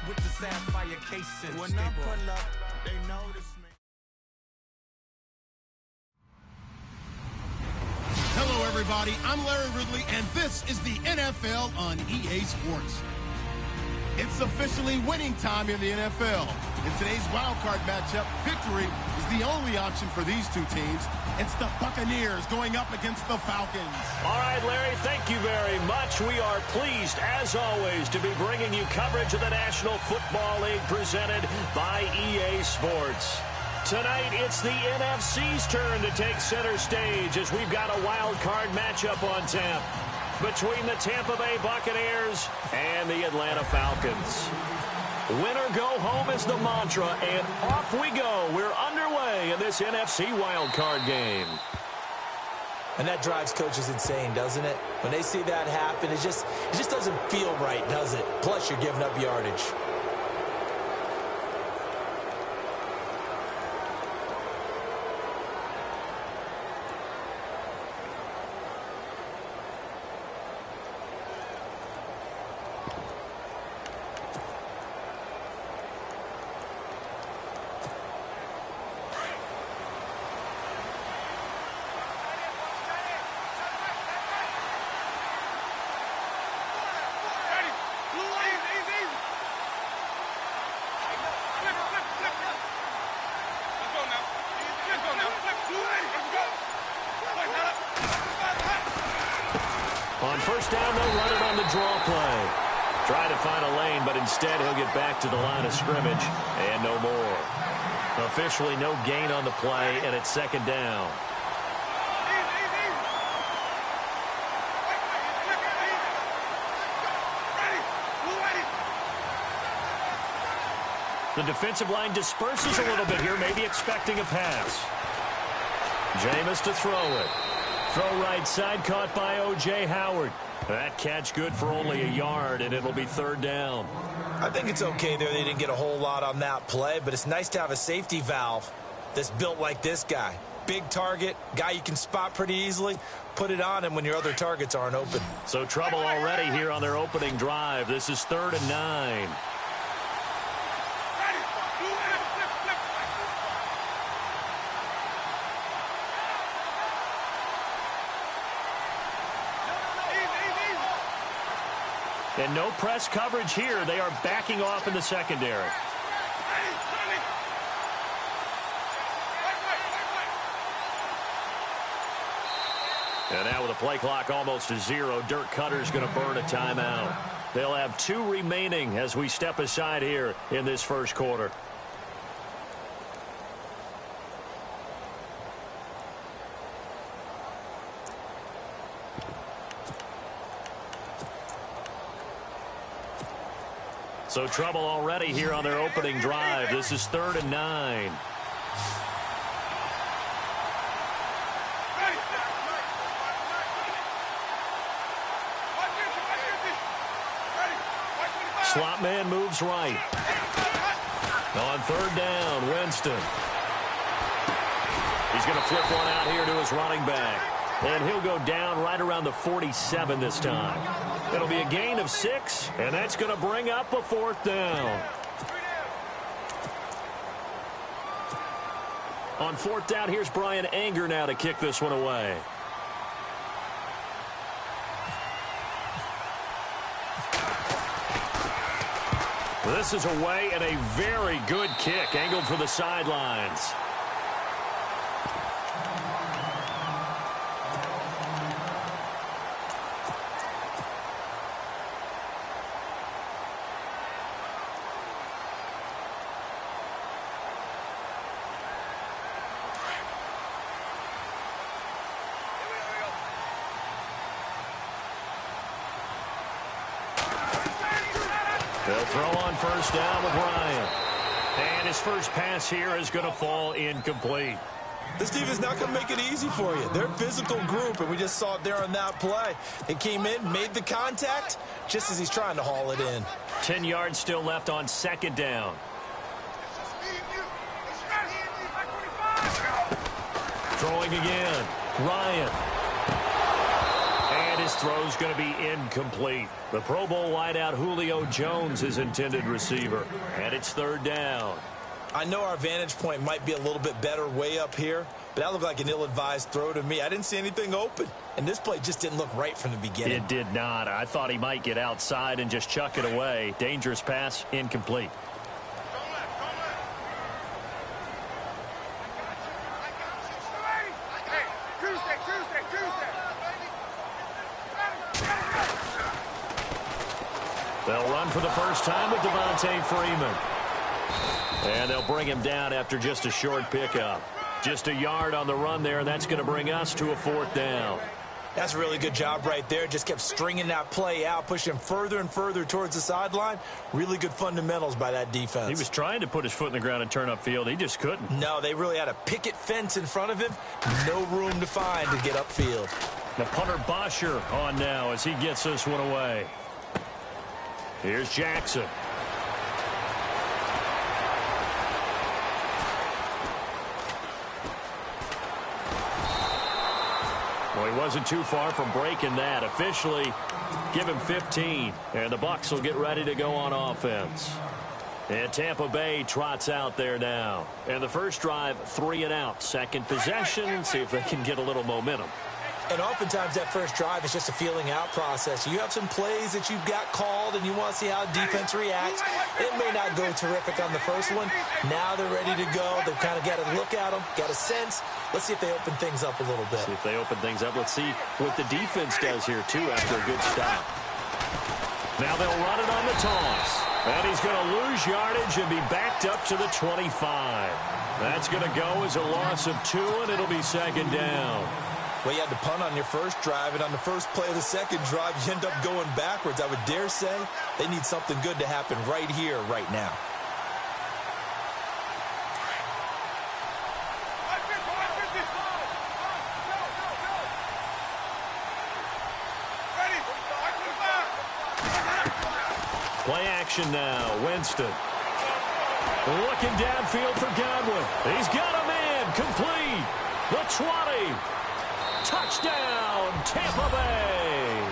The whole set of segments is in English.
with the sapphire casing. When I pull up, they notice me. Hello, everybody. I'm Larry Ridley, and this is the NFL on EA Sports. It's officially winning time in the NFL. In today's wildcard matchup, victory is the only option for these two teams. It's the Buccaneers going up against the Falcons. All right, Larry, thank you very much. We are pleased, as always, to be bringing you coverage of the National Football League presented by EA Sports. Tonight, it's the NFC's turn to take center stage as we've got a wild card matchup on tap between the Tampa Bay Buccaneers and the Atlanta Falcons. Win or go home is the mantra, and off we go. We're underway in this NFC wild card game. And that drives coaches insane, doesn't it? When they see that happen, it just doesn't feel right, does it? Plus, you're giving up yardage. On first down, they'll run it on the draw play. Try to find a lane, but instead he'll get back to the line of scrimmage and no more. Officially no gain on the play, and it's second down. The defensive line disperses a little bit here, maybe expecting a pass. Jameis to throw it. Throw right side, caught by O.J. Howard. That catch good for only a yard, and it'll be third down. I think it's okay there. They didn't get a whole lot on that play, but it's nice to have a safety valve that's built like this guy. Big target, guy you can spot pretty easily. Put it on him when your other targets aren't open. So trouble already here on their opening drive. This is 3rd and 9. And no press coverage here. They are backing off in the secondary. And now with the play clock almost to 0, Dirk Cutter's going to burn a timeout. They'll have 2 remaining as we step aside here in this first quarter. So trouble already here on their opening drive. This is 3rd and 9. Slot man moves right. On 3rd down, Winston. He's going to flip one out here to his running back. And he'll go down right around the 47 this time. It'll be a gain of 6, and that's going to bring up a 4th down. On 4th down, here's Brian Anger now to kick this one away. This is away and a very good kick, angled for the sidelines. They'll throw on first down with Ryan. And his first pass here is going to fall incomplete. This team is not going to make it easy for you. They're a physical group, and we just saw it there on that play. He came in, made the contact, just as he's trying to haul it in. 10 yards still left on 2nd down. Throwing again. Ryan. And His throw's going to be incomplete. The Pro Bowl wideout Julio Jones is intended receiver. And it's third down. I know our vantage point might be a little bit better way up here, but that looked like an ill-advised throw to me. I didn't see anything open, and this play just didn't look right from the beginning. It did not. I thought he might get outside and just chuck it away. Dangerous pass, incomplete. They'll run for the first time with Devontae Freeman. And they'll bring him down after just a short pickup. Just a yard on the run there, and that's going to bring us to a fourth down. That's a really good job right there. Just kept stringing that play out, pushing him further and further towards the sideline. Really good fundamentals by that defense. He was trying to put his foot in the ground and turn upfield. He just couldn't. No, they really had a picket fence in front of him. No room to find to get upfield. The punter Bosher on now as he gets this one away. Here's Jackson. Well, he wasn't too far from breaking that. Officially, give him 15. And the Bucs will get ready to go on offense. And Tampa Bay trots out there now. And the first drive, 3 and out. Second possession, see if they can get a little momentum. And oftentimes that first drive is just a feeling out process. You have some plays that you've got called and you want to see how defense reacts. It may not go terrific on the first one. Now they're ready to go. They've kind of got a look at them, got a sense. Let's see if they open things up a little bit. See if they open things up. Let's see what the defense does here, too, after a good stop. Now they'll run it on the toss. And he's going to lose yardage and be backed up to the 25. That's going to go as a loss of 2, and it'll be second down. Well, you had to punt on your first drive, and on the first play of the second drive, you end up going backwards. I would dare say they need something good to happen right here, right now. Play action now. Winston. Looking downfield for Godwin. He's got a man. Complete. The 20. Touchdown, Tampa Bay.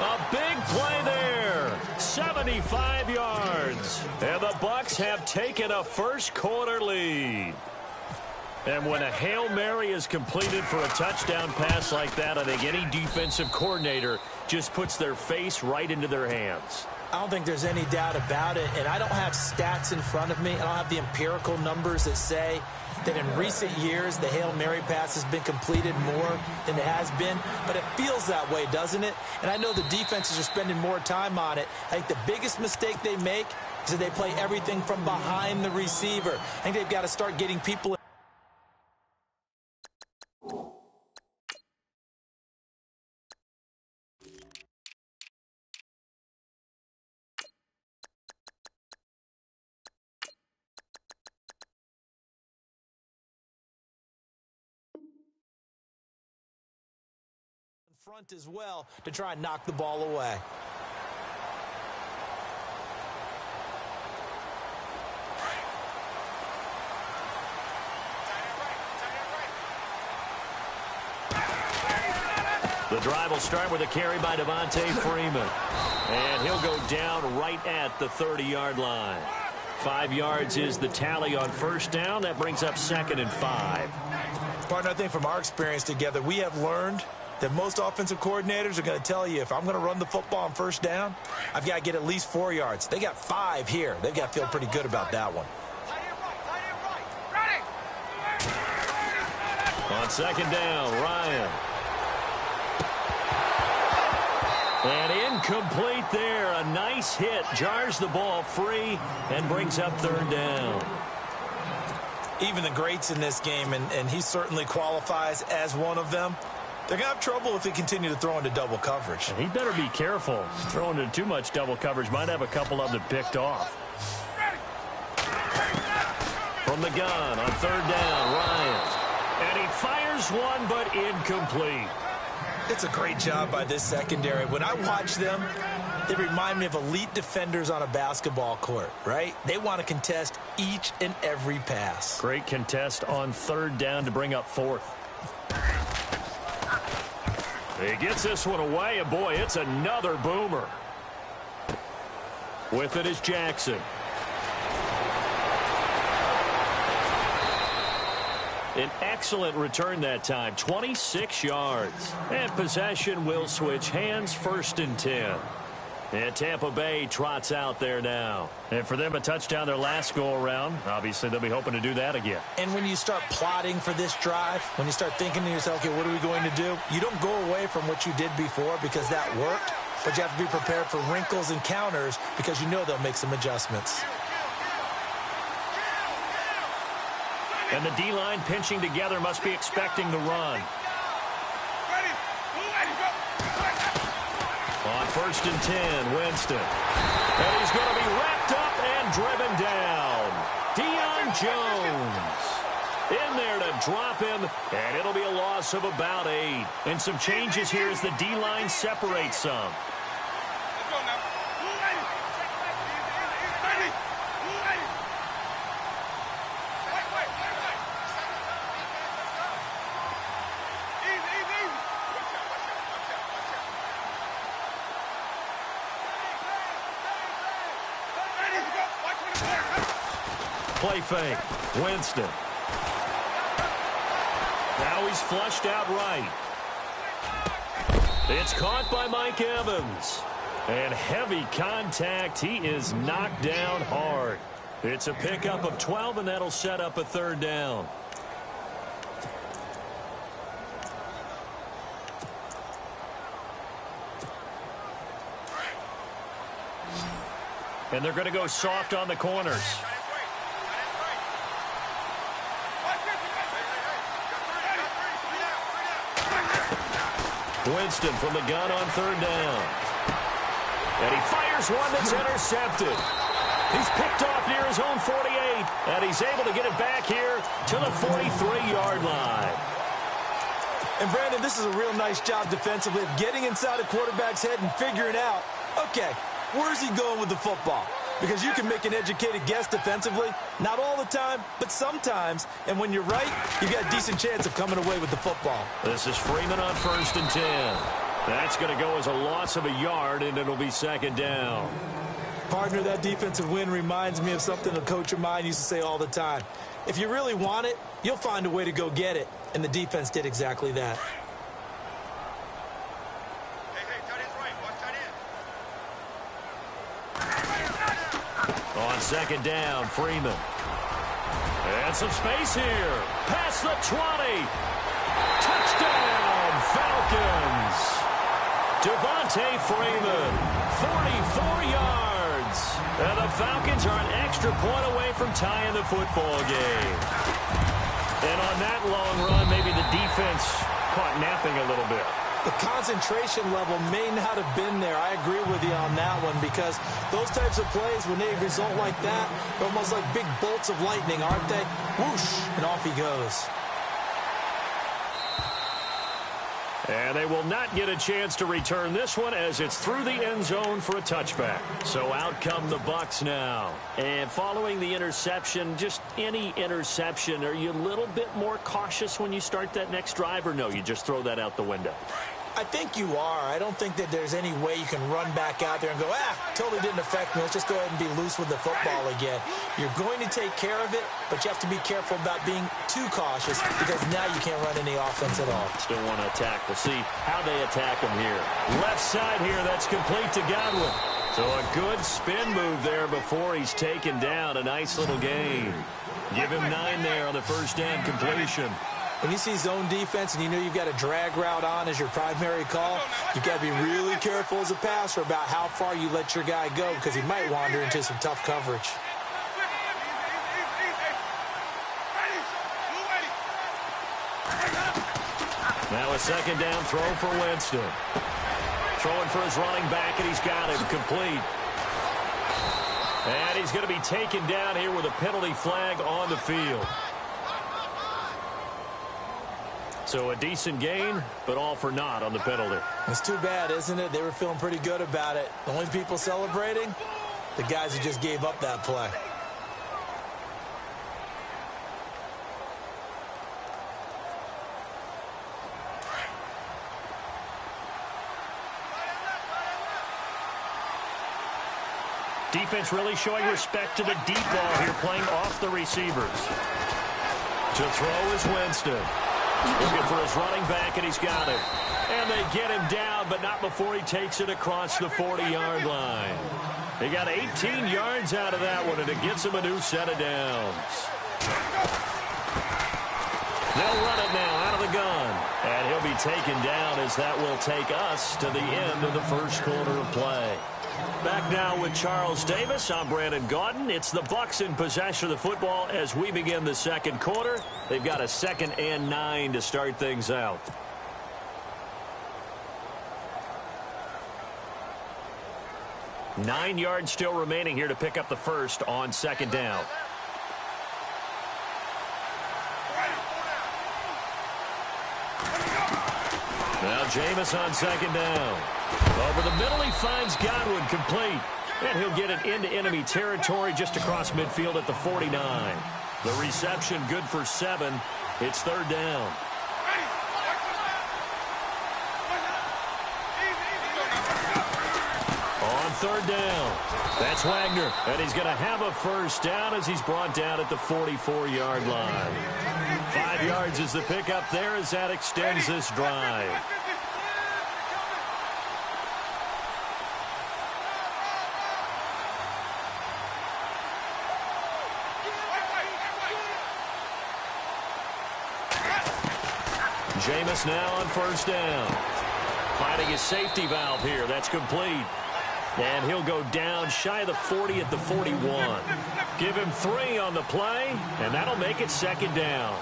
A big play there. 75 yards. And the Bucs have taken a first quarter lead. And when a Hail Mary is completed for a touchdown pass like that, I think any defensive coordinator just puts their face right into their hands. I don't think there's any doubt about it, and I don't have stats in front of me. I don't have the empirical numbers that say that in recent years the Hail Mary pass has been completed more than it has been, but it feels that way, doesn't it? And I know the defenses are spending more time on it. I think the biggest mistake they make is that they play everything from behind the receiver. I think they've got to start getting people front as well to try and knock the ball away. The drive will start with a carry by Devontae Freeman. And he'll go down right at the 30-yard line. 5 yards is the tally on first down. That brings up 2nd and 5. Partner, I think from our experience together, we have learned that most offensive coordinators are going to tell you, if I'm going to run the football on first down, I've got to get at least 4 yards. They got 5 here. They've got to feel pretty good about that one. On second down, Ryan. And incomplete there. A nice hit. Jars the ball free and brings up 3rd down. Even the greats in this game, and he certainly qualifies as one of them, they're going to have trouble if they continue to throw into double coverage. And he better be careful. Throwing into too much double coverage might have a couple of them picked off. From the gun on 3rd down, Ryan. And he fires one, but incomplete. It's a great job by this secondary. When I watch them, they remind me of elite defenders on a basketball court, right? They want to contest each and every pass. Great contest on 3rd down to bring up 4th. He gets this one away, and boy, it's another boomer. With it is Jackson. An excellent return that time, 26 yards. And possession will switch hands, 1st and 10. And Tampa Bay trots out there now. And for them, a touchdown their last go-around. Obviously, they'll be hoping to do that again. And when you start plotting for this drive, when you start thinking to yourself, okay, what are we going to do? You don't go away from what you did before because that worked, but you have to be prepared for wrinkles and counters because you know they'll make some adjustments. And the D-line pinching together must be expecting the run. On 1st and 10, Winston. And he's going to be wrapped up and driven down. Deion Jones in there to drop him, and it'll be a loss of about 8. And some changes here as the D-line separates some. Play fake. Winston. Now he's flushed out right. It's caught by Mike Evans. And heavy contact. He is knocked down hard. It's a pickup of 12, and that'll set up a 3rd down. And they're going to go soft on the corners. Winston from the gun on 3rd down. And he fires one that's intercepted. He's picked off near his own 48, and he's able to get it back here to the 43-yard line. And, Brandon, this is a real nice job defensively of getting inside a quarterback's head and figuring out, okay, where's he going with the football? Because you can make an educated guess defensively. Not all the time, but sometimes. And when you're right, you've got a decent chance of coming away with the football. This is Freeman on 1st and 10. That's going to go as a loss of a yard, and it'll be 2nd down. Partner, that defensive win reminds me of something a coach of mine used to say all the time. If you really want it, you'll find a way to go get it. And the defense did exactly that. On 2nd down, Freeman. And some space here. Past the 20. Touchdown, Falcons. Devontae Freeman, 44 yards. And the Falcons are an extra point away from tying the football game. And on that long run, maybe the defense caught napping a little bit. The concentration level may not have been there. I agree with you on that one because those types of plays, when they result like that, they're almost like big bolts of lightning, aren't they? Whoosh, and off he goes. And they will not get a chance to return this one as it's through the end zone for a touchback. So out come the Bucs now. And following the interception, just any interception, are you a little bit more cautious when you start that next drive, or no, you just throw that out the window? I think you are. I don't think that there's any way you can run back out there and go, totally didn't affect me. Let's just go ahead and be loose with the football again. You're going to take care of it, but you have to be careful about being too cautious because now you can't run any offense at all. Still want to attack. We'll see how they attack him here. Left side here, that's complete to Godwin. So a good spin move there before he's taken down. A nice little gain. Give him 9 there on the first down completion. When you see zone defense and you know you've got a drag route on as your primary call, you've got to be really careful as a passer about how far you let your guy go because he might wander into some tough coverage. Now a second down throw for Winston. Throwing for his running back, and he's got him complete. And he's going to be taken down here with a penalty flag on the field. So a decent gain, but all for naught on the penalty. It's too bad, isn't it? They were feeling pretty good about it. The only people celebrating, the guys who just gave up that play. Defense really showing respect to the deep ball here, playing off the receivers. To throw is Winston. Looking for his running back, and he's got it. And they get him down, but not before he takes it across the 40-yard line. He got 18 yards out of that one, and it gets him a new set of downs. They'll run it now out of the gun. And he'll be taken down as that will take us to the end of the first quarter of play. Back now with Charles Davis. I'm Brandon Gaudin. It's the Bucs in possession of the football as we begin the second quarter. They've got a 2nd and 9 to start things out. Nine yards still remaining here to pick up the first on 2nd down. Now Jameis on 2nd down. Over the middle, he finds Godwin complete. And he'll get it into enemy territory just across midfield at the 49. The reception good for 7. It's 3rd down. On 3rd down, that's Wagner. And he's going to have a first down as he's brought down at the 44-yard line. 5 yards is the pickup there as that extends this drive. Jameis now on 1st down. Finding his safety valve here. That's complete. And he'll go down shy of the 40 at the 41. Give him 3 on the play, and that'll make it 2nd down.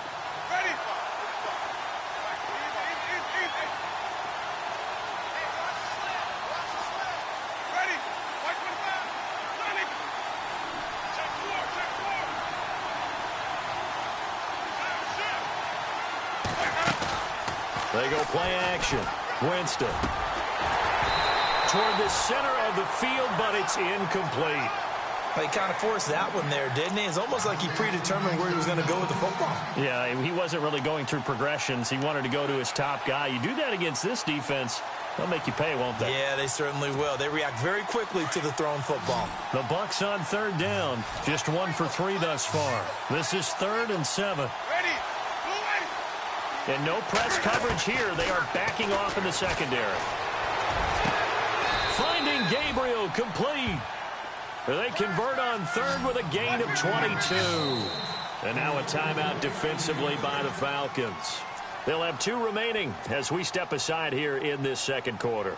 They go play action. Winston. Toward the center of the field, but it's incomplete. He kind of forced that one there, didn't he? It's almost like he predetermined where he was going to go with the football. Yeah, he wasn't really going through progressions. He wanted to go to his top guy. You do that against this defense, they'll make you pay, won't they? Yeah, they certainly will. They react very quickly to the thrown football. The Bucs on 3rd down. Just 1 for 3 thus far. This is 3rd and 7. And no press coverage here. They are backing off in the secondary. Finding Gabriel complete. They convert on 3rd with a gain of 22. And now a timeout defensively by the Falcons. They'll have 2 remaining as we step aside here in this second quarter.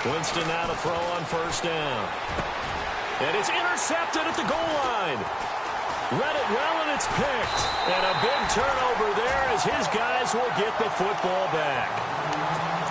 Winston now to throw on 1st down. And it's intercepted at the goal line. Read it well, and it's picked. And a big turnover there as his guys will get the football back.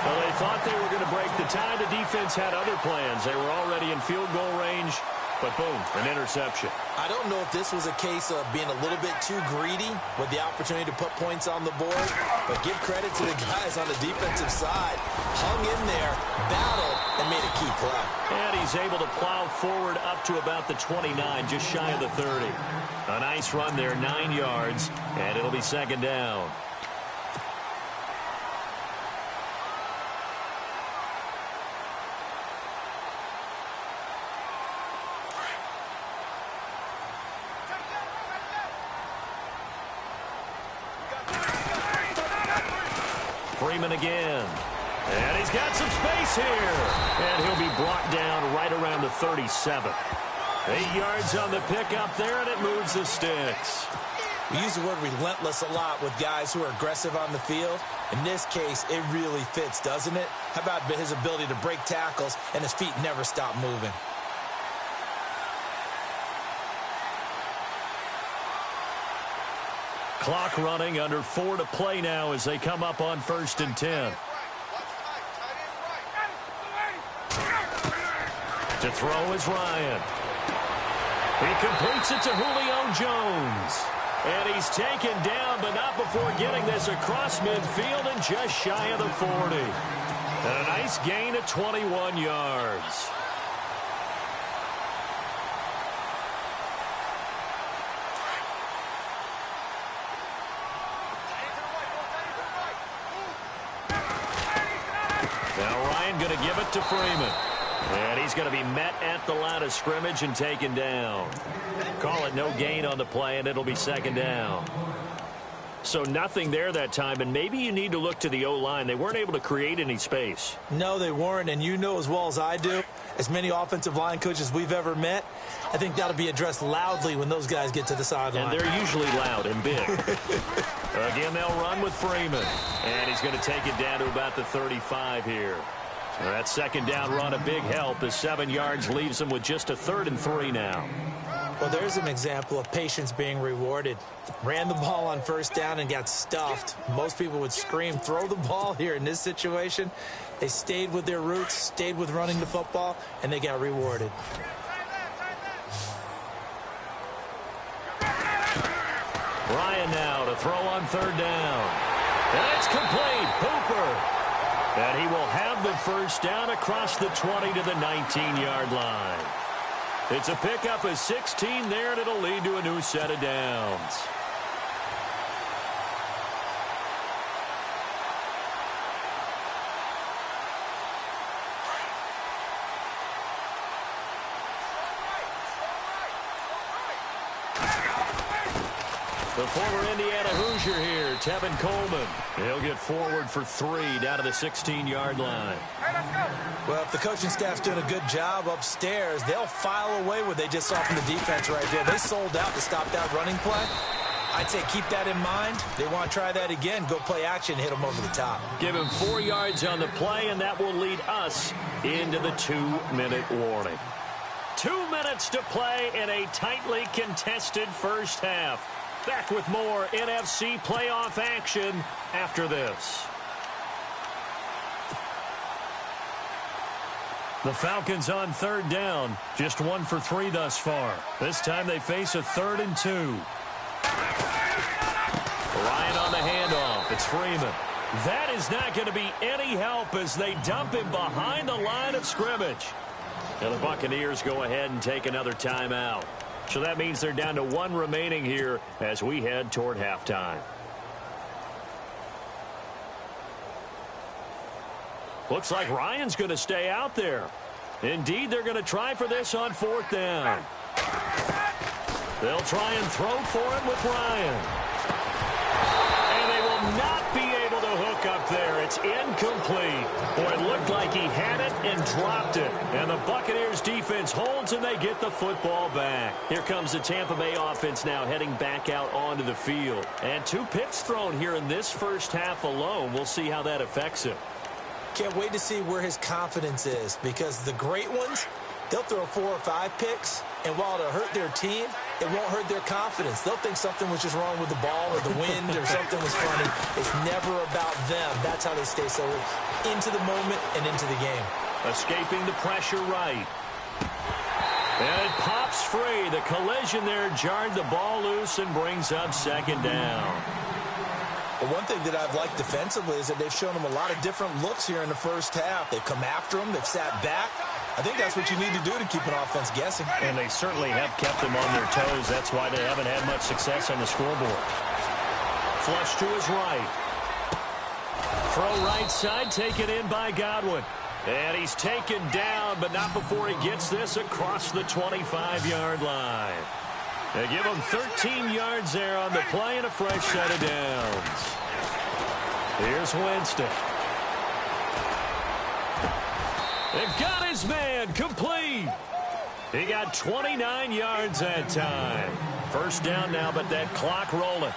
Well, they thought they were going to break the tie. The defense had other plans. They were already in field goal range, but boom, an interception. I don't know if this was a case of being a little bit too greedy with the opportunity to put points on the board, but give credit to the guys on the defensive side. Hung in there, battled, and made a key play. And he's able to plow forward up to about the 29, just shy of the 30. A nice run there, 9 yards, and it'll be 2nd down. Freeman again. And he's got some space here. And he'll be brought down right around the 37. 8 yards on the pickup there, and it moves the sticks. We use the word relentless a lot with guys who are aggressive on the field. In this case, it really fits, doesn't it? How about his ability to break tackles and his feet never stop moving? Clock running, under 4 to play now as they come up on 1st and 10. To throw is Ryan. He completes it to Julio Jones. And he's taken down, but not before getting this across midfield and just shy of the 40. And a nice gain of 21 yards. going to give it to Freeman. And he's going to be met at the line of scrimmage and taken down. Call it no gain on the play, and it'll be second down. So nothing there that time, and maybe you need to look to the O-line. They weren't able to create any space. No, they weren't, and you know as well as I do, as many offensive line coaches we've ever met, I think that'll be addressed loudly when those guys get to the sideline. And they're usually loud and big. Again, they'll run with Freeman, and he's going to take it down to about the 35 here. That second down run, a big help as 7 yards leaves him with just a 3rd and 3 now. Well, there's an example of patience being rewarded. Ran the ball on first down and got stuffed. Most people would scream, throw the ball here. In this situation, they stayed with their roots, stayed with running the football, and they got rewarded. Ryan now to throw on 3rd down. And it's complete. Hooper. And he will have the first down across the 20 to the 19-yard line. It's a pickup of 16 there, and it'll lead to a new set of downs. The former Indiana Hoosier here, Tevin Coleman. He'll get forward for 3 down to the 16-yard line. Well, if the coaching staff's doing a good job upstairs, they'll file away what they just saw from the defense right there. They sold out to stop that running play. I'd say keep that in mind. They want to try that again. Go play action, hit them over the top. Give him 4 yards on the play, and that will lead us into the 2-minute warning. 2 minutes to play in a tightly contested first half. Back with more NFC playoff action after this. The Falcons on 3rd down. Just 1 for 3 thus far. This time they face a 3rd and 2. Ryan on the handoff. It's Freeman. That is not going to be any help as they dump him behind the line of scrimmage. And the Buccaneers go ahead and take another timeout. So that means they're down to 1 remaining here as we head toward halftime. Looks like Ryan's going to stay out there. Indeed, they're going to try for this on 4th down. They'll try and throw for it with Ryan. And they will not be able to hook up there. It's incomplete. Boy, it looked like he had it and dropped it. And the Buccaneers defense holds and they get the football back. Here comes the Tampa Bay offense now heading back out onto the field. And 2 picks thrown here in this first half alone. We'll see how that affects him. Can't wait to see where his confidence is, because the great ones, they'll throw 4 or 5 picks, and while it'll hurt their team, it won't hurt their confidence. They'll think something was just wrong with the ball or the wind or something was funny. It's never about them. That's how they stay so into the moment and into the game. Escaping the pressure right. And it pops free. The collision there jarred the ball loose and brings up 2nd down. Well, one thing that I've liked defensively is that they've shown them a lot of different looks here in the first half. They've come after them. They've sat back. I think that's what you need to do to keep an offense guessing. And they certainly have kept them on their toes. That's why they haven't had much success on the scoreboard. Flush to his right. Throw right side, taken in by Godwin. And he's taken down, but not before he gets this across the 25-yard line. They give him 13 yards there on the play and a fresh set of downs. Here's Winston. They've got his man complete. He got 29 yards that time. First down now, but that clock rolling.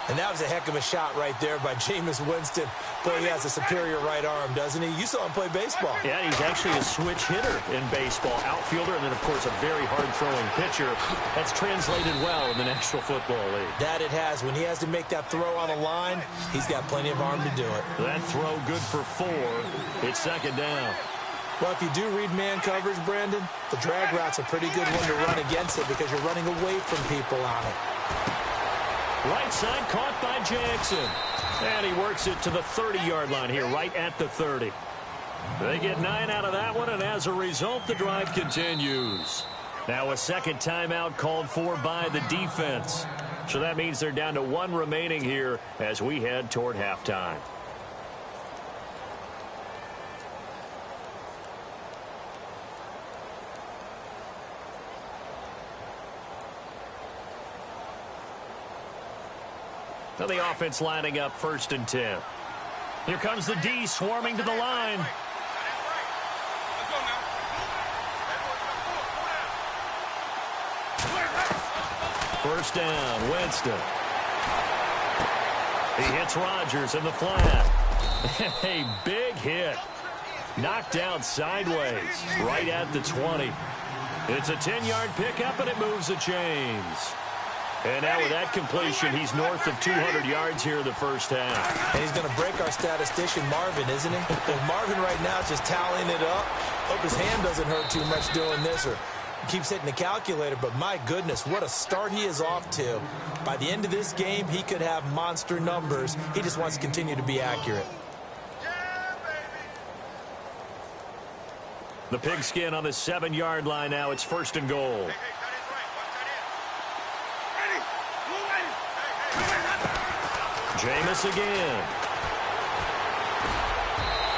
And that was a heck of a shot right there by Jameis Winston. Boy, he has a superior right arm, doesn't he? You saw him play baseball. Yeah, he's actually a switch hitter in baseball. Outfielder, and then, of course, a very hard-throwing pitcher. That's translated well in the National Football League. That it has. When he has to make that throw on a line, he's got plenty of arm to do it. That throw good for 4. It's 2nd down. Well, if you do read man coverage, Brandon, the drag route's a pretty good one to run against it because you're running away from people on it. Right side caught by Jackson. And he works it to the 30-yard line here, right at the 30. They get 9 out of that one, and as a result, the drive continues. Now a second timeout called for by the defense. So that means they're down to 1 remaining here as we head toward halftime. Now the offense lining up 1st and 10. Here comes the D swarming to the line. First down, Winston. He hits Rodgers in the flat. A big hit. Knocked down sideways, right at the 20. It's a 10-yard pickup, and it moves the chains. And now with that completion, he's north of 200 yards here in the first half. And he's going to break our statistician, Marvin, isn't he? Well, Marvin right now is just tallying it up. Hope his hand doesn't hurt too much doing this, or keeps hitting the calculator. But my goodness, what a start he is off to. By the end of this game, he could have monster numbers. He just wants to continue to be accurate. The pigskin on the 7-yard line now. It's 1st and goal. Jameis again.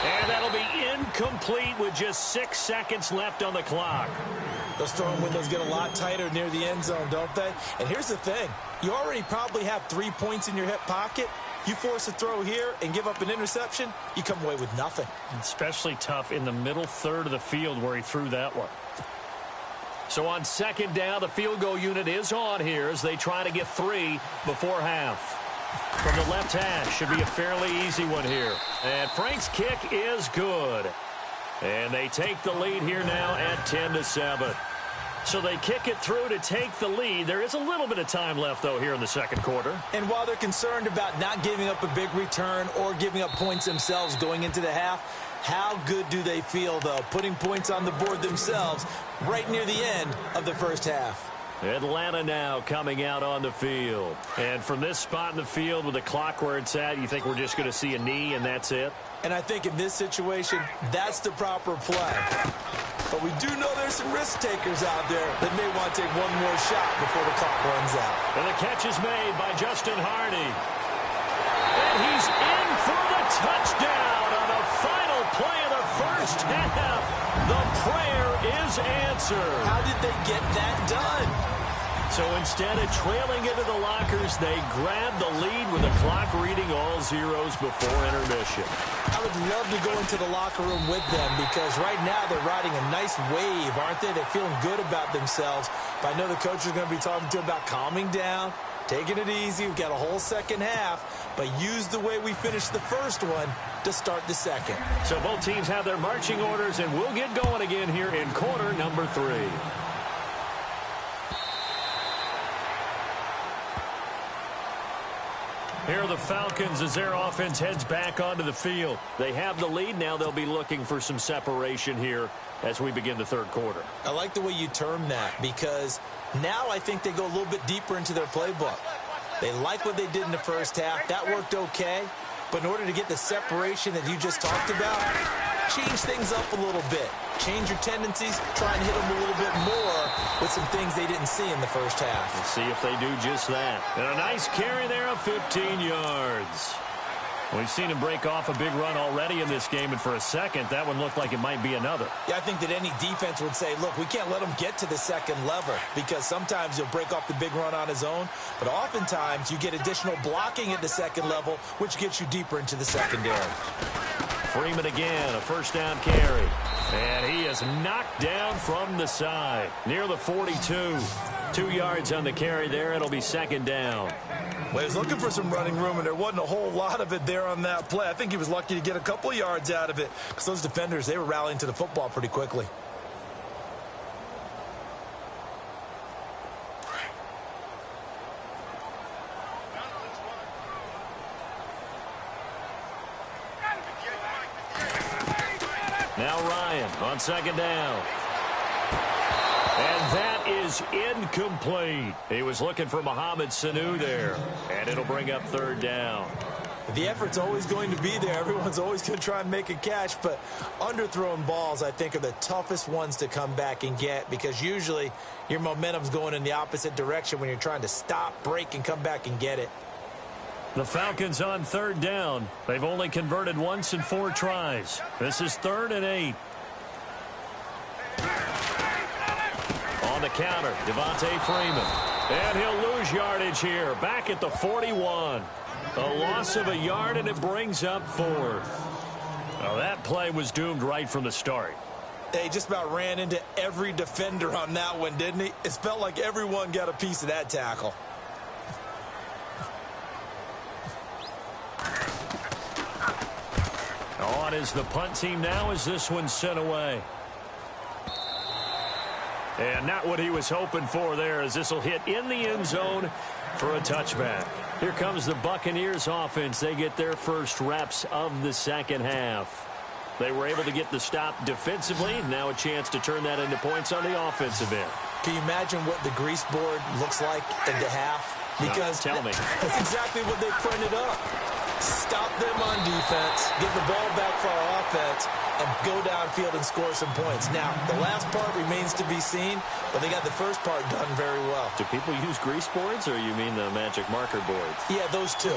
And that'll be incomplete with just 6 seconds left on the clock. Those throwing windows get a lot tighter near the end zone, don't they? And here's the thing. You already probably have 3 points in your hip pocket. You force a throw here and give up an interception, you come away with nothing. Especially tough in the middle third of the field where he threw that one. So on 2nd down, the field goal unit is on here as they try to get 3 before half. From the left hash, should be a fairly easy one here. And Frank's kick is good. And they take the lead here now at 10-7. So they kick it through to take the lead. There is a little bit of time left, though, here in the 2nd quarter. And while they're concerned about not giving up a big return or giving up points themselves going into the half, how good do they feel, though, putting points on the board themselves right near the end of the first half? Atlanta now coming out on the field. And from this spot in the field with the clock where it's at, you think we're just going to see a knee and that's it? And I think in this situation, that's the proper play. But we do know there's some risk takers out there that may want to take one more shot before the clock runs out. And the catch is made by Justin Hardy. And he's in for the touchdown on the final play of the first half. The prayer is answered. How did they get that done? So instead of trailing into the lockers, they grab the lead with the clock reading all zeros before intermission. I would love to go into the locker room with them because right now they're riding a nice wave, aren't they? They're feeling good about themselves. But I know the coach is going to be talking to them about calming down, taking it easy. We've got a whole second half, but use the way we finished the first one to start the second. So both teams have their marching orders, and we'll get going again here in quarter number 3. Here are the Falcons as their offense heads back onto the field. They have the lead. Now they'll be looking for some separation here as we begin the 3rd quarter. I like the way you term that because now I think they go a little bit deeper into their playbook. They like what they did in the first half. That worked okay. But in order to get the separation that you just talked about, change things up a little bit. Change your tendencies. Try and hit them a little bit more with some things they didn't see in the first half. Let's see if they do just that. And a nice carry there of 15 yards. We've seen him break off a big run already in this game, and for a second, that one looked like it might be another. Yeah, I think that any defense would say, look, we can't let him get to the second lever because sometimes he'll break off the big run on his own, but oftentimes you get additional blocking at the second level, which gets you deeper into the secondary. Freeman again, a first down carry. And he is knocked down from the side, near the 42. 2 yards on the carry there. It'll be second down. Well, he was looking for some running room, and there wasn't a whole lot of it there on that play. I think he was lucky to get a couple yards out of it because those defenders, they were rallying to the football pretty quickly. Now Ryan on second down. And that is incomplete. He was looking for Mohamed Sanu there. And it'll bring up 3rd down. The effort's always going to be there. Everyone's always going to try and make a catch, but underthrown balls, I think, are the toughest ones to come back and get because usually your momentum's going in the opposite direction when you're trying to stop, break, and come back and get it. The Falcons on 3rd down. They've only converted once in 4 tries. This is 3rd and 8. On the counter, Devontae Freeman. And he'll lose yardage here, back at the 41. A loss of a yard, and it brings up fourth. Well, that play was doomed right from the start. He just about ran into every defender on that one, didn't he? It felt like everyone got a piece of that tackle. On is the punt team now as this one's sent away. And not what he was hoping for there, as this will hit in the end zone for a touchback. Here comes the Buccaneers offense. They get their first reps of the second half. They were able to get the stop defensively. Now a chance to turn that into points on the offensive end. Can you imagine what the grease board looks like at the half? Because tell me. That's exactly what they printed up. Stop them on defense, get the ball back for our offense, and go downfield and score some points. Now, the last part remains to be seen, but they got the first part done very well. Do people use grease boards, or you mean the magic marker boards? Yeah, those two.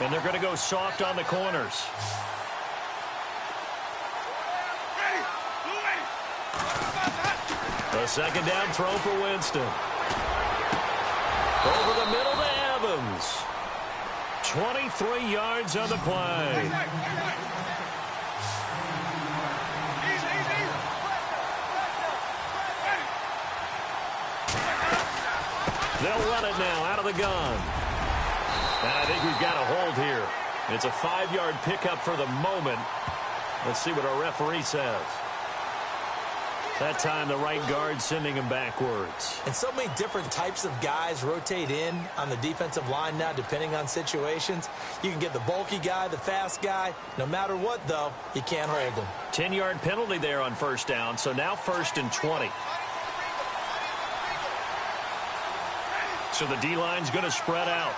And they're going to go soft on the corners. A second down throw for Winston. Over the middle to Evans. 23 yards on the play. They'll run it now out of the gun. And I think we've got a hold here. It's a 5-yard pickup for the moment. Let's see what our referee says. That time, the right guard sending him backwards. And so many different types of guys rotate in on the defensive line now, depending on situations. You can get the bulky guy, the fast guy. No matter what, though, you can't hold them. 10-yard penalty there on first down, so now 1st and 20. So the D-line's going to spread out.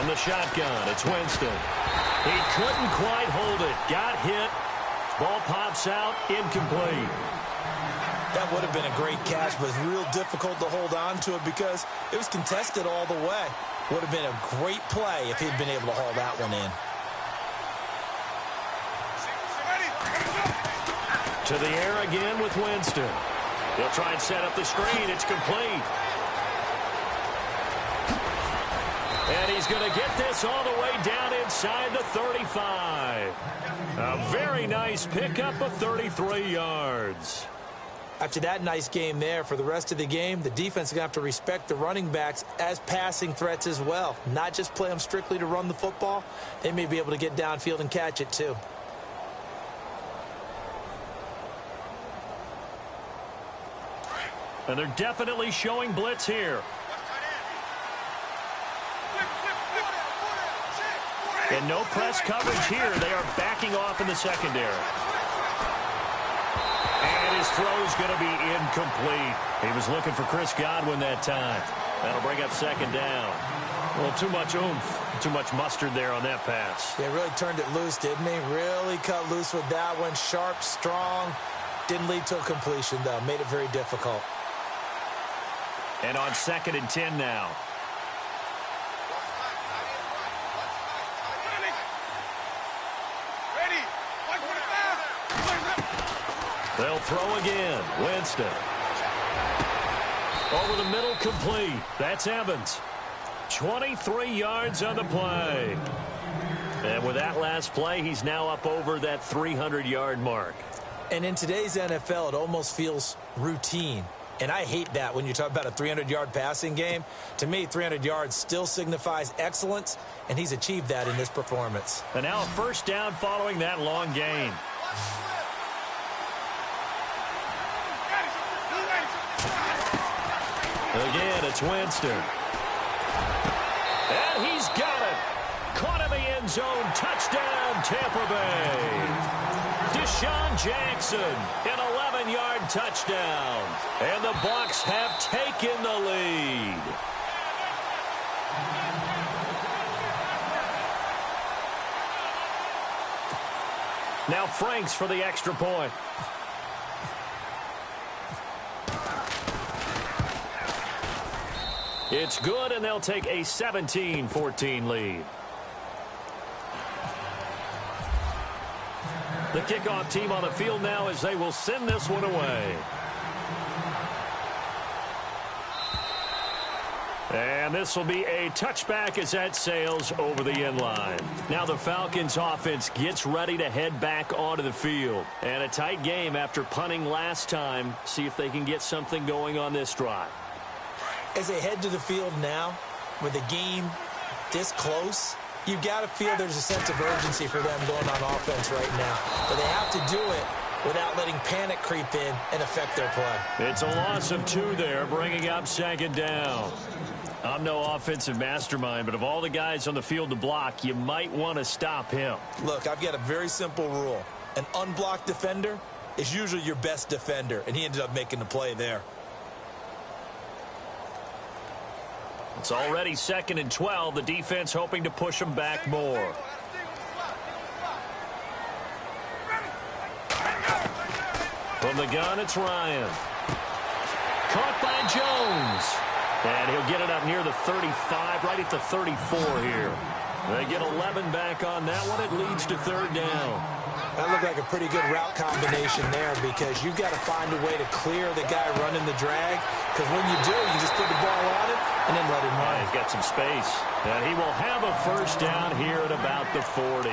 From the shotgun, it's Winston. He couldn't quite hold it. Got hit. Ball pops out, incomplete. That would have been a great catch, but it's real difficult to hold on to it because it was contested all the way. Would have been a great play if he'd been able to haul that one in. To the air again with Winston. He'll try and set up the screen. It's complete. And he's going to get this all the way down inside the 35. A very nice pickup of 33 yards. After that nice game there, for the rest of the game, the defense is going to have to respect the running backs as passing threats as well. Not just play them strictly to run the football. They may be able to get downfield and catch it too. And they're definitely showing blitz here. And no press coverage here. They are backing off in the secondary. And his throw is going to be incomplete. He was looking for Chris Godwin that time. That'll bring up second down. Well, too much oomph, too much mustard there on that pass. They really turned it loose, didn't he? Really cut loose with that one. Sharp, strong. Didn't lead to a completion, though. Made it very difficult. And on 2nd and 10 now. They'll throw again. Winston. Over the middle, complete. That's Evans. 23 yards on the play. And with that last play, he's now up over that 300-yard mark. And in today's NFL, it almost feels routine. And I hate that when you talk about a 300-yard passing game. To me, 300 yards still signifies excellence, and he's achieved that in this performance. And now a first down following that long gain. Again, it's Winston. And he's got it. Caught in the end zone. Touchdown, Tampa Bay. Deshaun Jackson, an 11-yard touchdown. And the Bucs have taken the lead. Now Franks for the extra point. It's good, and they'll take a 17-14 lead. The kickoff team on the field now as they will send this one away. And this will be a touchback as that sails over the end line. Now the Falcons offense gets ready to head back onto the field. And a tight game after punting last time. See if they can get something going on this drive. As they head to the field now, with the game this close, you've got to feel there's a sense of urgency for them going on offense right now. But they have to do it without letting panic creep in and affect their play. It's a loss of 2 there, bringing up second down. I'm no offensive mastermind, but of all the guys on the field to block, you might want to stop him. Look, I've got a very simple rule. An unblocked defender is usually your best defender, and he ended up making the play there. It's already 2nd and 12. The defense hoping to push them back more. From the gun, it's Ryan. Caught by Jones. And he'll get it up near the 35, right at the 34 here. They get 11 back on that one. It leads to 3rd down. That looked like a pretty good route combination there because you've got to find a way to clear the guy running the drag. Because when you do, you just put the ball on him and then let him run. He's got some space. And he will have a 1st down here at about the 40.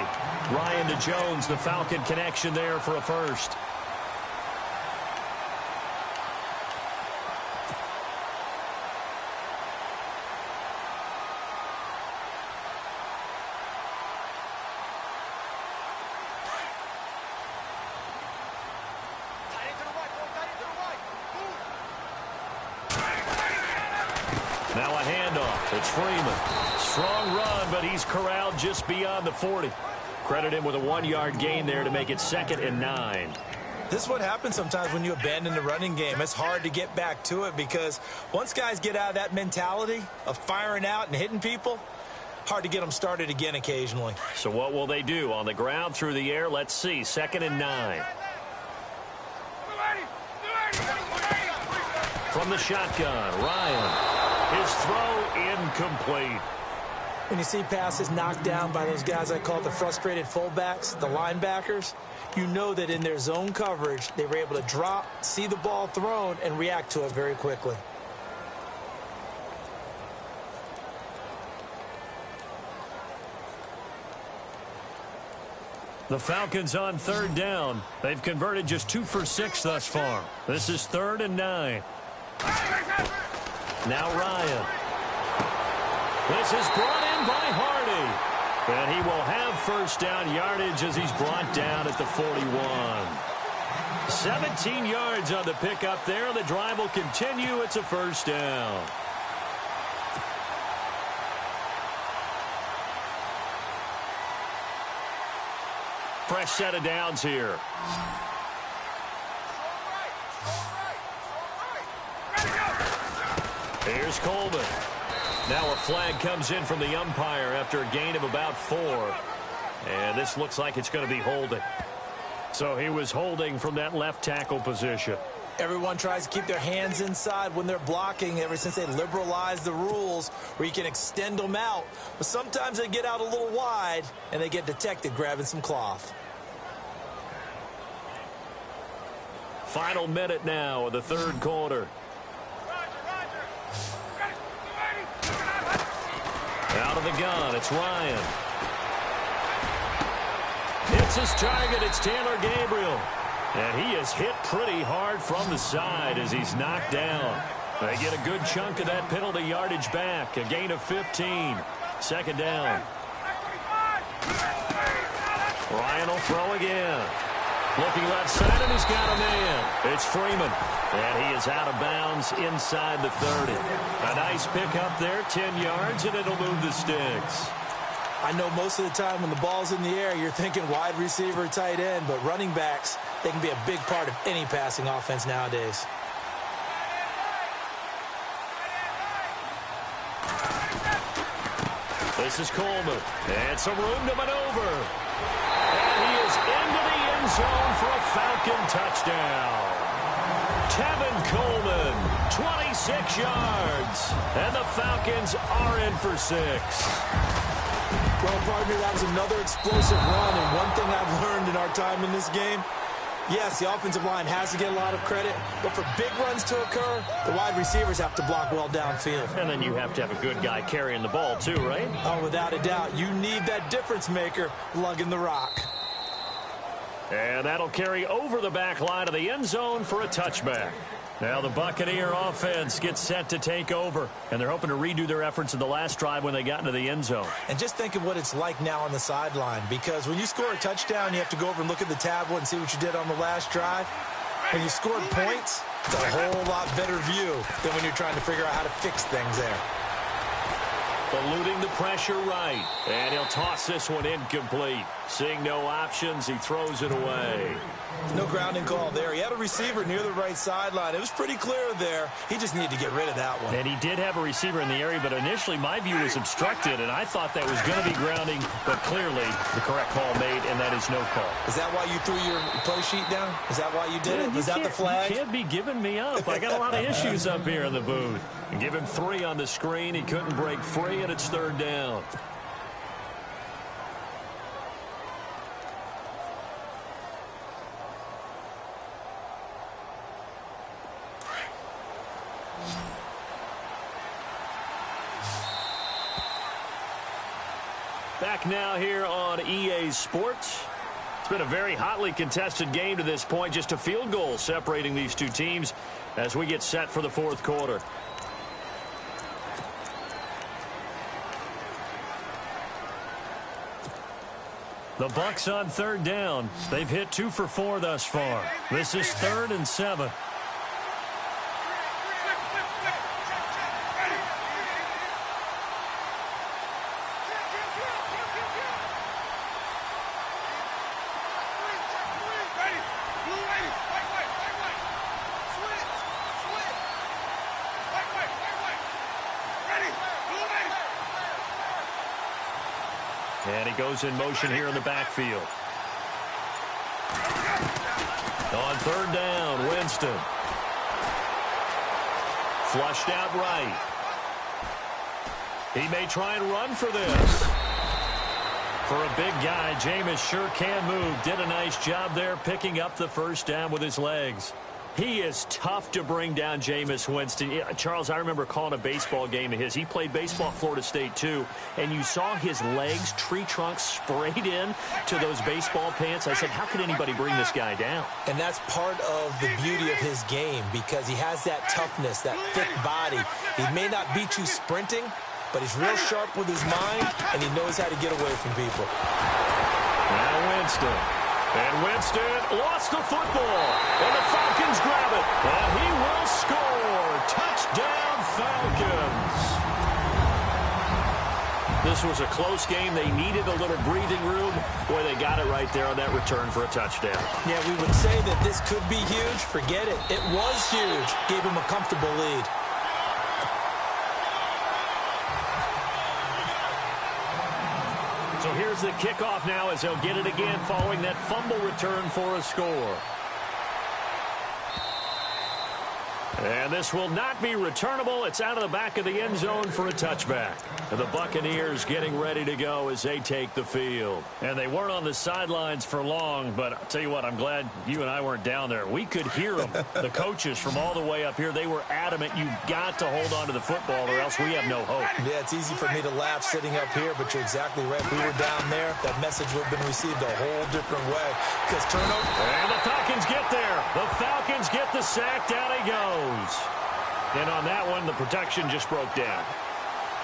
Ryan to Jones, the Falcon connection there for a 1st. Now a handoff. It's Freeman. Strong run, but he's corralled just beyond the 40. Credit him with a 1-yard gain there to make it 2nd and 9. This is what happens sometimes when you abandon the running game. It's hard to get back to it because once guys get out of that mentality of firing out and hitting people, hard to get them started again occasionally. So what will they do? On the ground, through the air? Let's see. 2nd and 9. From the shotgun, Ryan. His throw incomplete. When you see passes knocked down by those guys I call the frustrated fullbacks, the linebackers, you know that in their zone coverage, they were able to drop, see the ball thrown, and react to it very quickly. The Falcons on 3rd down. They've converted just 2 for 6 thus far. This is 3rd and 9. Now Ryan. This is brought in by Hardy. And he will have 1st down yardage as he's brought down at the 41. 17 yards on the pickup there. The drive will continue. It's a 1st down. Fresh set of downs here. Here's Coleman. Now a flag comes in from the umpire after a gain of about 4. And this looks like it's going to be holding. So he was holding from that left tackle position. Everyone tries to keep their hands inside when they're blocking ever since they liberalized the rules where you can extend them out. But sometimes they get out a little wide and they get detected grabbing some cloth. Final minute now of the 3rd quarter. Out of the gun, it's Ryan. Hits his target, it's Taylor Gabriel. And he is hit pretty hard from the side as he's knocked down. They get a good chunk of that penalty yardage back. A gain of 15. 2nd down. Ryan will throw again. Looking left side, and he's got a man. It's Freeman. And he is out of bounds inside the 30. A nice pickup there, 10 yards, and it'll move the sticks. I know most of the time when the ball's in the air, you're thinking wide receiver, tight end, but running backs, they can be a big part of any passing offense nowadays. This is Coleman. And some room to maneuver. And he is into the end zone for a Falcon touchdown. Tevin Coleman, 26 6 yards. And the Falcons are in for 6. Well, partner, that was another explosive run, and one thing I've learned in our time in this game, yes, the offensive line has to get a lot of credit, but for big runs to occur, the wide receivers have to block well downfield. And then you have to have a good guy carrying the ball too, right? Oh, without a doubt. You need that difference maker lugging the rock. And that'll carry over the back line of the end zone for a touchback. Now the Buccaneer offense gets set to take over, and they're hoping to redo their efforts in the last drive when they got into the end zone. And just think of what it's like now on the sideline, because when you score a touchdown, you have to go over and look at the tablet and see what you did on the last drive. When you scored points, it's a whole lot better view than when you're trying to figure out how to fix things there. Eluding the pressure right, and he'll toss this one incomplete. Seeing no options, he throws it away. No grounding call there. He had a receiver near the right sideline. It was pretty clear there. He just needed to get rid of that one. And he did have a receiver in the area, but initially my view was obstructed, and I thought that was going to be grounding, but clearly the correct call made, and that is no call. Is that why you threw your play sheet down? Is that why you did it? Was that the flag? You can't be giving me up. I got a lot of issues up here in the booth. And give him 3 on the screen. He couldn't break free, and it's 3rd down. Back now here on EA Sports. It's been a very hotly contested game to this point. Just a field goal separating these two teams as we get set for the 4th quarter. The Bucs on 3rd down. They've hit 2 for 4 thus far. This is 3rd and 7. And he goes in motion here in the backfield. On 3rd down, Winston. Flushed out right. He may try and run for this. For a big guy, Jameis sure can move. Did a nice job there picking up the 1st down with his legs. He is tough to bring down, Jameis Winston. Yeah, Charles, I remember calling a baseball game of his. He played baseball at Florida State, too. And you saw his legs, tree trunks sprayed in to those baseball pants. I said, how could anybody bring this guy down? And that's part of the beauty of his game, because he has that toughness, that thick body. He may not beat you sprinting, but he's real sharp with his mind, and he knows how to get away from people. Now Winston. And Winston lost the football. And the Falcons grab it. And he will score. Touchdown, Falcons. This was a close game. They needed a little breathing room. Boy, they got it right there on that return for a touchdown. Yeah, we would say that this could be huge. Forget it. It was huge. Gave him a comfortable lead. So here's the kickoff now as they'll get it again following that fumble return for a score. And this will not be returnable. It's out of the back of the end zone for a touchback. And the Buccaneers getting ready to go as they take the field. And they weren't on the sidelines for long, but I'll tell you what, I'm glad you and I weren't down there. We could hear them. The coaches from all the way up here, they were adamant. You've got to hold on to the football or else we have no hope. Yeah, it's easy for me to laugh sitting up here, but you're exactly right. If we were down there, that message would have been received a whole different way. Because turnover. And the Falcons get there. The Falcons get the sack. Down he goes. And on that one, the protection just broke down.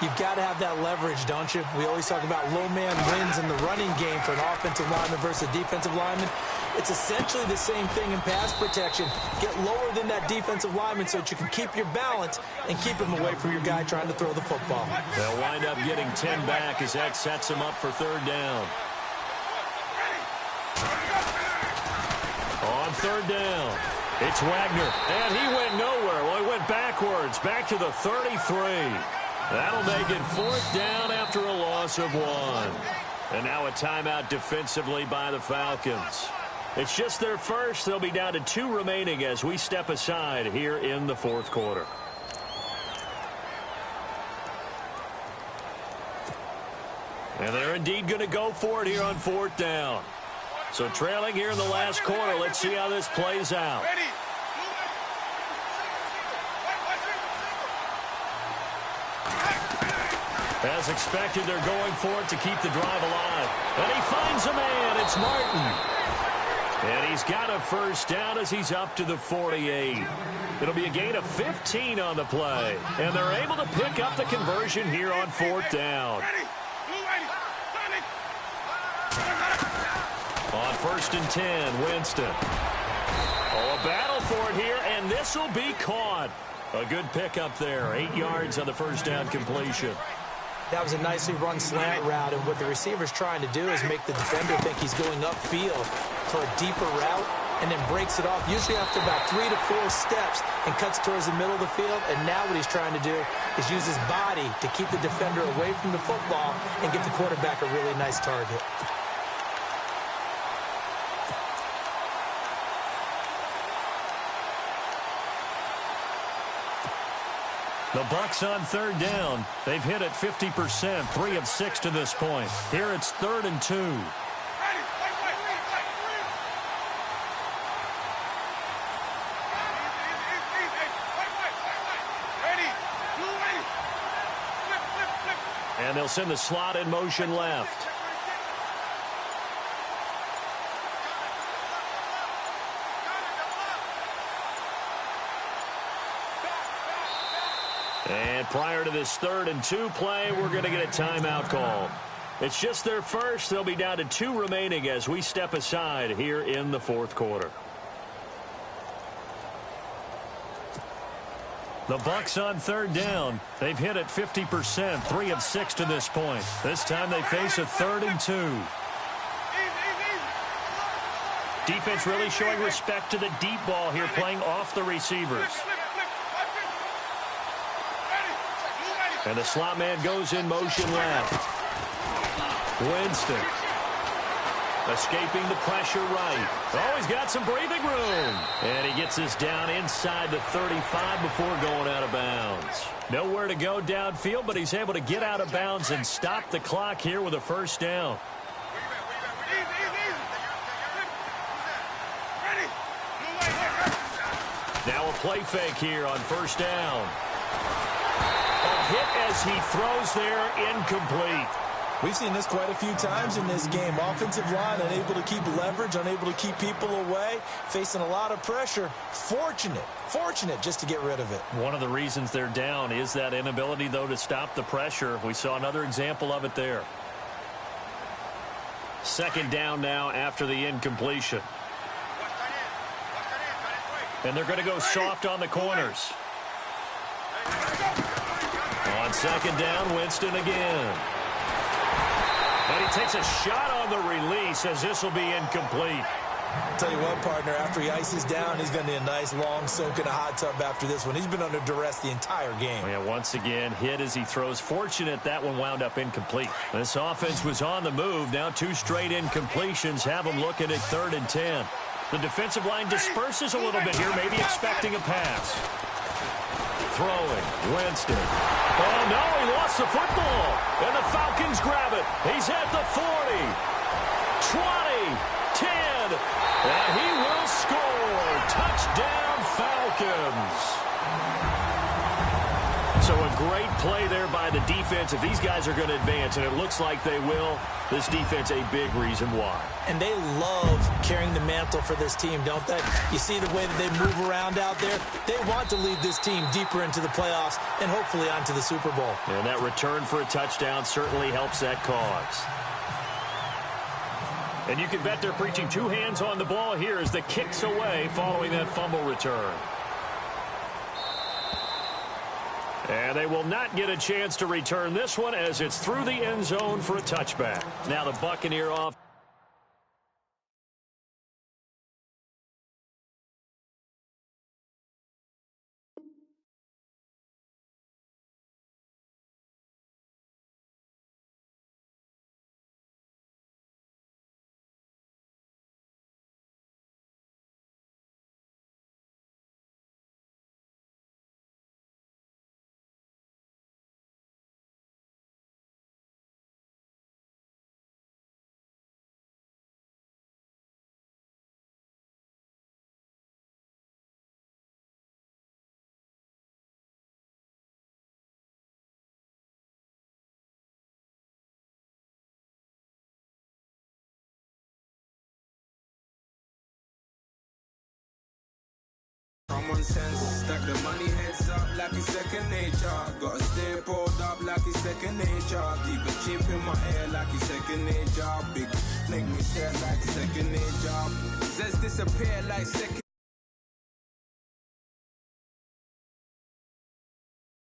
You've got to have that leverage, don't you? We always talk about low man wins in the running game for an offensive lineman versus a defensive lineman. It's essentially the same thing in pass protection. Get lower than that defensive lineman so that you can keep your balance and keep him away from your guy trying to throw the football. They'll wind up getting 10 back as that sets him up for 3rd down. On 3rd down, it's Wagner, and he went nowhere. Well, he went backwards, back to the 33. That'll make it 4th down after a loss of 1. And now a timeout defensively by the Falcons. It's just their first. They'll be down to 2 remaining as we step aside here in the 4th quarter. And they're indeed going to go for it here on 4th down. So trailing here in the last quarter. Let's see how this plays out. As expected, they're going for it to keep the drive alive. And he finds a man. It's Martin. And he's got a first down as he's up to the 48. It'll be a gain of 15 on the play. And they're able to pick up the conversion here on 4th down. On 1st and 10, Winston. Oh, a battle for it here, and this will be caught. A good pickup there. 8 yards on the first down completion. That was a nicely run slant route, and what the receiver's trying to do is make the defender think he's going upfield for a deeper route, and then breaks it off, usually after about 3 to 4 steps, and cuts towards the middle of the field. And now what he's trying to do is use his body to keep the defender away from the football and get the quarterback a really nice target. The Bucs on 3rd down. They've hit it 50%, 3 of 6 to this point. Here it's 3rd and 2. And they'll send the slot in motion left. And prior to this 3rd and 2 play, we're going to get a timeout call. It's just their first. They'll be down to 2 remaining as we step aside here in the 4th quarter. The Bucs on 3rd down. They've hit it 50%, 3 of 6 to this point. This time they face a 3rd and 2. Defense really showing respect to the deep ball here, playing off the receivers. And the slot man goes in motion left. Winston. Escaping the pressure right. Oh, he's got some breathing room. And he gets this down inside the 35 before going out of bounds. Nowhere to go downfield, but he's able to get out of bounds and stop the clock here with a first down. Now a play fake here on first down. A hit as he throws there, incomplete. We've seen this quite a few times in this game. Offensive line unable to keep leverage, unable to keep people away, facing a lot of pressure. Fortunate just to get rid of it. One of the reasons they're down is that inability, though, to stop the pressure. We saw another example of it there. Second down now after the incompletion. And they're going to go soft on the corners. On second down, Winston again. And he takes a shot on the release as this will be incomplete. Tell you what, partner, after he ices down, he's going to need a nice long soak in a hot tub after this one. He's been under duress the entire game. Yeah, once again, hit as he throws. Fortunate that one wound up incomplete. This offense was on the move. Now 2 straight incompletions have them looking at 3rd and 10. The defensive line disperses a little bit here, maybe expecting a pass. Throwing, Winston. Oh, no, he lost the football. And the Falcons grab it. He's at the 40, 20, 10, and he will score. Touchdown, Falcons. So a great play there by the defense. If these guys are going to advance, and it looks like they will, this defense a big reason why. And they love carrying the mantle for this team, don't they? You see the way that they move around out there? They want to lead this team deeper into the playoffs and hopefully onto the Super Bowl. And that return for a touchdown certainly helps that cause. And you can bet they're preaching 2 hands on the ball here as the kick's away following that fumble return. And they will not get a chance to return this one as it's through the end zone for a touchback. Now the Buccaneer off. sense. Stack the money heads up like it's second nature. Gotta stay pulled up like it's second nature. Keep a chip in my ear like it's second nature. Big make me stare like second nature. Says disappear like second.